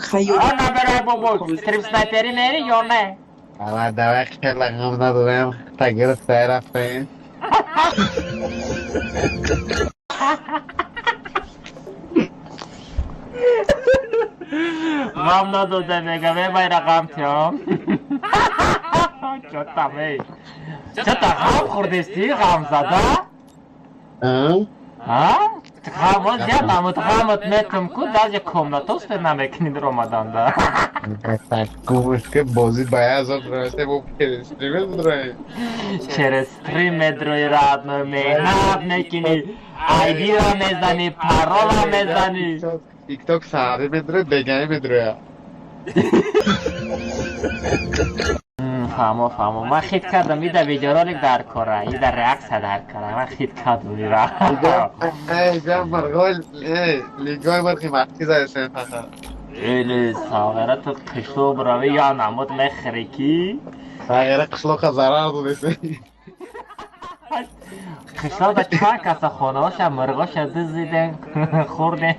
خیلی نبره بابا استریپ سنایپری میری یا نه؟ اما دوای خیلی غم ندارم تاگر سه رفتیم غم نداده میگه می رقم تیم چطا می چطا غم خوردستی غم زده؟ ها؟ غم زیاد نمود غمت میتم کود در یک کمناتوست نمیکنی در آمدن ده گوش که بازی باید از رایسته با پرستریمه درایی چرا استریم دروی راد نمیاد میکنی آیدی را میزنی پارول را میزنی تیک تاک ساده میدره بگنی میدره فهمو من خیلی کردم ایده ویدیورالیک در کاره ایده ریاکس در کاره من خیلی کردم میره ایجا مرگای لیگای مرگی مخی زده سیم فقط ایلی ساغره تو قشلو براوی یا نمود میخری کی ساغره قشلو که ضرر دونسته قشلو دا چند کسا خونه هاشه مرگاشه دزیدن خوردن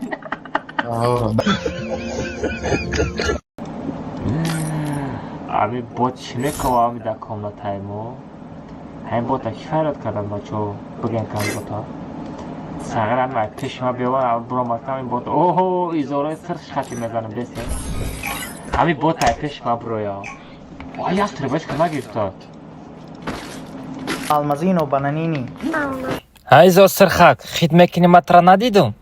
امی بوت چی میکنم امی در کاملا تایمو همین بوتا کی فراد کردن بچو بگن کن بوتا ساغر هم پیش ما بیوان برو مکتم این بوتا اوهو ایزورای سرش خطی میزنم بیسته همین بوتا پیش ما برو یا وای از تربش که نگیفتاد المازین و بانانینی Изор Сурхак, хидмекини матра надидум?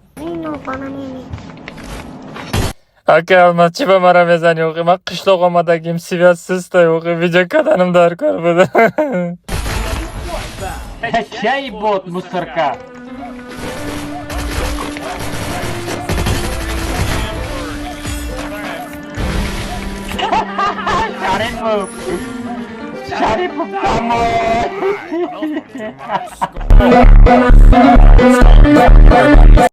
Ака алмаз чи ба мара мезани оғи ман қишлоқ омадагим связсизтай оғи видео каданам дар кор буда کی بود مسترکه شریف کامو